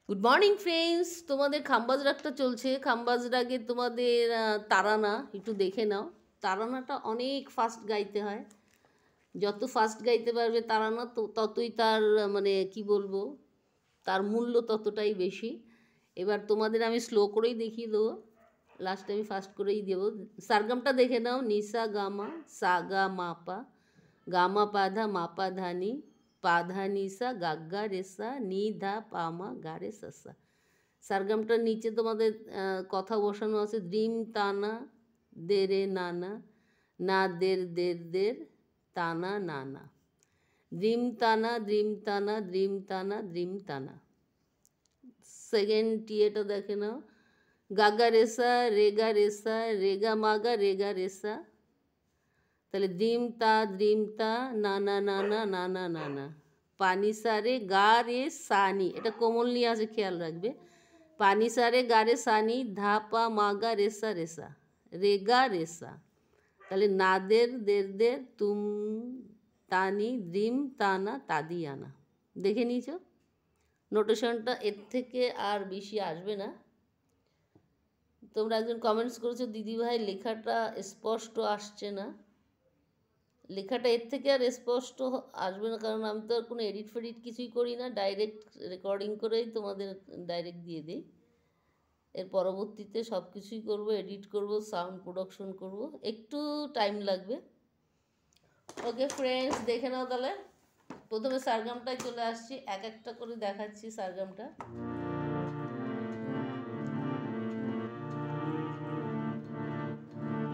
Good morning friends, তোমাদের খাম্বাজ রাগটা চলছে। খাম্বাজ রাগে তোমাদের তারানা একটু দেখে নাও। তারানাটা অনেক ফাস্ট গাইতে হয়। যত ফাস্ট গাইতে পারবে তারানা ততই তার মানে কি বলবো, তার মূল্য ততটাই বেশি। এবার তোমাদের আমি স্লো করেই দেখিয়ে দেবো, লাস্টে আমি ফাস্ট করেই দেবো। সারগামটা দেখে নাও। নিসা গামা সা গা মা পা, গামা পাধা মাপা ধানি, পাধা নিসা গাগ্গা রেসা নি ধা পামা গা রে সাসা। সারগামটার নিচে তোমাদের কথা বসানো আছে। দ্রিম তানা দে রে নানা, না দের দের দের তানা নানা। দ্রিম তানা দ্রিম তানা দ্রিম তানা দ্রিম তানা। সেকেন্ড টিয়েটা দেখে নাও। গাগা রেসা রেগা রেসা রেগা মাগা রেগা রেসা। তাহলে দ্রিম তা নানা নানা নানা নানা। পানি সারে গা রে সানি, এটা কোমল নিয়ে আছে, খেয়াল রাখবে। পানি সারে গা রে সানি, ধা পা মাগা রেসা রেসা রেগা রেসা। তাহলে নাদের দের দের তুম তানি দ্রিম তানা তাদি আনা। দেখে নিয়েছ নোটেশনটা, এর থেকে আর বেশি আসবে না। তোমরা একজন কমেন্টস করেছো দিদিভাই লেখাটা স্পষ্ট আসছে না। লেখাটা এর থেকে আর স্পষ্ট আসবে না, কারণ আমি তো আর কোনো এডিট ফেডিট কিছুই করি না, ডাইরেক্ট রেকর্ডিং করেই তোমাদের ডাইরেক্ট দিয়ে দিই। এর পরবর্তীতে সব কিছুই করবো, এডিট করব, সাউন্ড প্রোডাকশন করব, একটু টাইম লাগবে। ওকে ফ্রেন্ডস, দেখে নাও তাহলে। প্রথমে সারগামটায় চলে আসছি, এক একটা করে দেখাচ্ছি সারগামটা।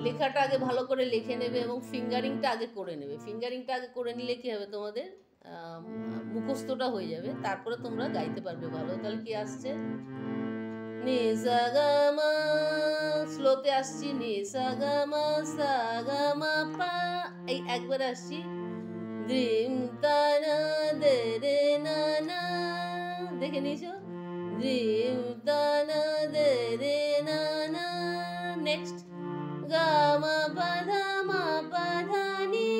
লেখাটা আগে ভালো করে লিখে নেবে এবং ফিঙ্গারিংটা আগে করে নেবে। ফিঙ্গারিংটা আগে করে নিলে কী হবে, তোমাদের মুখস্থটা হয়ে যাবে, তারপরে তোমরা গাইতে পারবে ভালো। তাহলে কি আসছে, নি সা গা মা, স্লোতে আসছি, নি সা গা মা সা গা মা পা, এই একবারে আসছি। দ্রিম তানা দে রে না না, দেখে নিয়েছো? দ্রিম তানা দে রে না না। নেক্সট গা মা পা ধা মা পা ধা নি,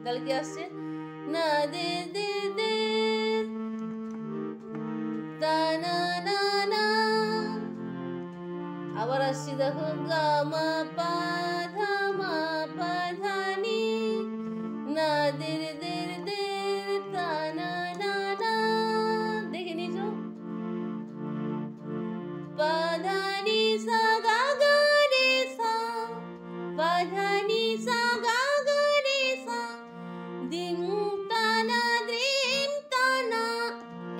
তাহলে কি আসছে, না দে দে দে তা না না না। আবার আসছি, দেখো গা মা পা ধা মা পা ধা নি, না দের দের দের তা না না না। দেখে নিয়েছো? পা ধা নি সা গা গা রে সা, পা ধা নি সা গা গা রে সা, দিম তানা দ্রিম তানা।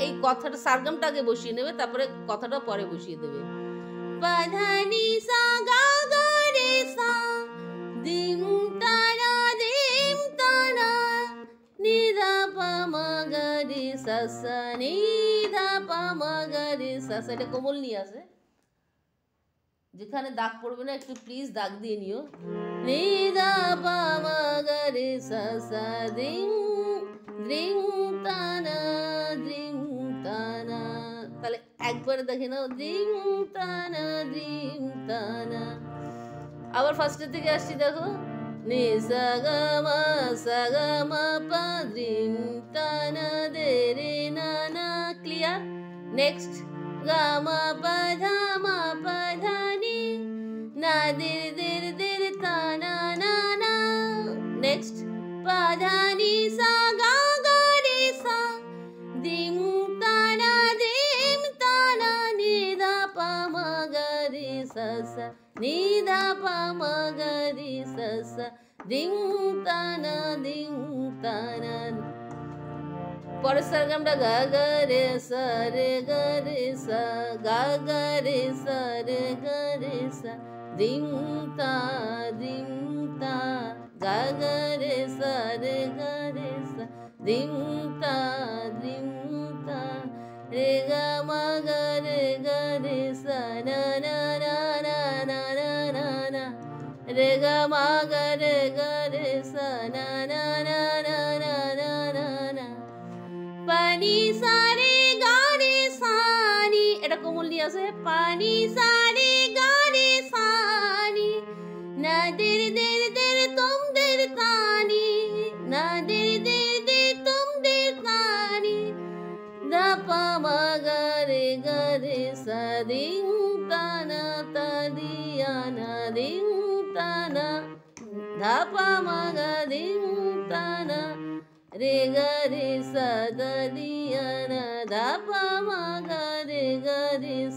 এই কথাটা সারগামটা আগে বসিয়ে নেবে, তারপরে কথাটা পরে বসিয়ে দেবে। পা ধা নি সা গা গা রে সা, দিম তানা দিম তানা, নি ধা পা মা গা রে সা সা, নি ধা পা মা গা রে সা সা। এটা কোমল নিয়ে আসে, যেখানে দাগ পড়বে না একটু প্লিজ দাগ দিয়ে নিও। নি ধা পা মা গা রে সা সা, দ্রিং দ্রিং তানা দ্রিং তানা। তাহলে একবারে দেখে নাও, দ্রিং তানা দ্রিং তানা। আবার ফার্স্টের থেকে আসছি, দেখো। নি সা গা মা পা দ্রিং তানা দে রে না না। ক্লিয়ার? নেক্সট গা মা পা ধা মা পা ধা নি, না দের দের দের তা না না না। নেক্সট পা ধা নি সা গা গা রে সা, দিম তানা দিম তানা, নি ধা পা মা গা রে সা সা, নি ধা পা মা গা রে সা সা, দিম তানা দিম তানা। পরের সারগামটা গা গা রে সা রে গা রে সা, গা গা রে সা রে গা রে সা, দিম তা দিম তা, গা গা রে সা রে গা রে সা, দিম তা দিম তা, রে গা মা গা রে সা না না না না না না না না, রে গা মা গা রে সা না না না না না না না না। পানি সারে গা রে সানি, এটা কোমল নিয়ে আসে। পানি সারে গা রে সানি, না দের দের দের তুম দের তানি, না দের দের দের তুম দের তানি, ধা পা মা গা রে ga re sa ding ta na ta di ya na ding ta na dha pa ma ga ding ta na re ga re sa da di ya na dha pa ma ga re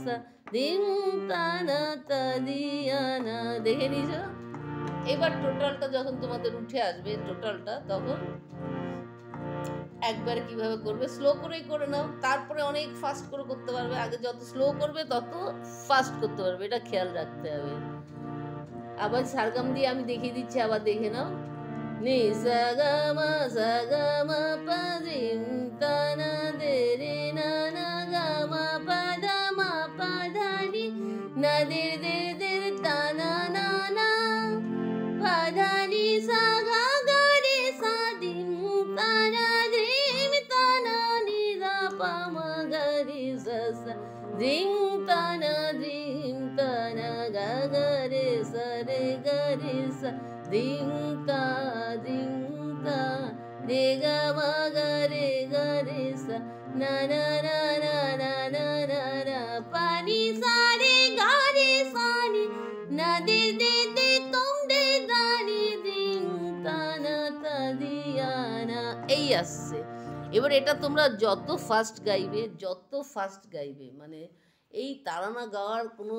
sa ding ta na ta di ya na। দেখে নিয়েছো? এবার টোটালটা যখন তোমাদের উঠে আসবে টোটালটা, তখন একবার কিভাবে করবে, স্লো করেই করে নাও, তারপরে অনেক ফাস্ট করে করতে পারবে। আগে যত স্লো করবে তত ফাস্ট করতে পারবে, এটা খেয়াল রাখতে হবে। আবার সারগাম দিয়ে আমি দেখিয়ে দিচ্ছি, আবার দেখে নাও। নি সা গা মা সা গা মা পা রি তা না দে রে না না গা মা পা দা মা পা ধা নি না দে দে দে তা না না না পা ধা নি সা গা গা রে সা দিন তা না দে মি তা না নি দা পা মা গা রে সা সা দিন তা না দিন তা না গা গা রে সা রে গা রে সা দিন তা re ga ma ga re sa na na na na na na na na pa ni sa re ga re sa ni na de de de tum de da ni din ta na ta diya na। এই আসছে। এবার এটা তোমরা যত fast গাইবে মানে এই তারানা গাওয়ার কোনো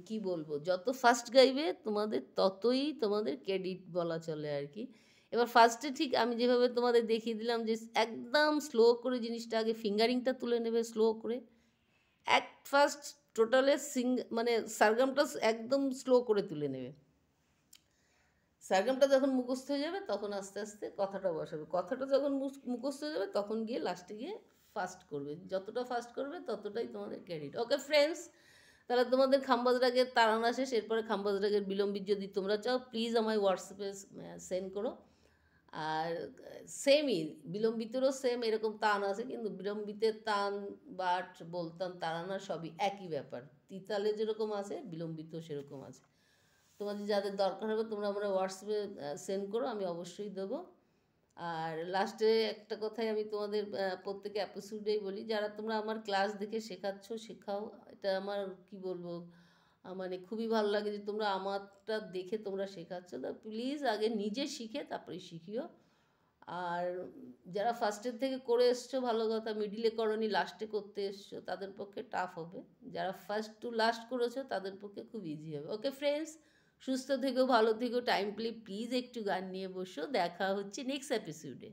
কি বলবো, যত ফাস্ট গাইবে তোমাদের ততই তোমাদের ক্রেডিট বলা চলে আর কি। এবার ফার্স্টে ঠিক আমি যেভাবে তোমাদের দেখিয়ে দিলাম যে একদম স্লো করে জিনিসটা আগে ফিঙ্গারিংটা তুলে নেবে, স্লো করে ফার্স্ট টোটালে মানে সারগামটা একদম স্লো করে তুলে নেবে। সারগামটা যখন মুখস্থ হয়ে যাবে তখন আস্তে আস্তে কথাটা বসাবে, কথাটা যখন মুখস্থ হয়ে যাবে তখন গিয়ে লাস্টে গিয়ে ফাস্ট করবে, যতটা ফাস্ট করবে ততটাই তোমাদের ক্রেডিট। ওকে ফ্রেন্ডস, তাহলে তোমাদের খাম্বাজ রাগের তারানা শেষ। এরপরে খাম্বাজ রাগের বিলম্বিত যদি তোমরা চাও প্লিজ আমায় হোয়াটসঅ্যাপে সেন্ড করো। আর সেমই বিলম্বিতেরও সেম এরকম তান আছে, কিন্তু বিলম্বিতের তান বাট বলতাম তারানা সবই একই ব্যাপার, তিতালে যেরকম আছে বিলম্বিত সেরকম আছে। তোমাদের যাদের দরকার হবে তোমরা আমরা হোয়াটসঅ্যাপে সেন্ড করো, আমি অবশ্যই দেবো। আর লাস্টে একটা কথাই আমি তোমাদের প্রত্যেকে এপিসোডেই বলি, যারা তোমরা আমার ক্লাস দেখে শেখাও, এটা আমার কি বলবো, মানে খুবই ভালো লাগে যে তোমরা আমারটা দেখে তোমরা শেখাচ্ছ। তা প্লিজ আগে নিজে শিখে তারপরে শিখিও। আর যারা ফার্স্টের থেকে করে এসছো ভালো কথা, মিডিলে করনি লাস্টে করতে এসছো তাদের পক্ষে টাফ হবে, যারা ফার্স্ট টু লাস্ট করেছো তাদের পক্ষে খুব ইজি হবে। ওকে ফ্রেন্ডস, সুস্থ থেকো, ভালো থেকো, টাইম প্লিজ একটু গান নিয়ে বসো। দেখা হচ্ছে নেক্সট এপিসোডে।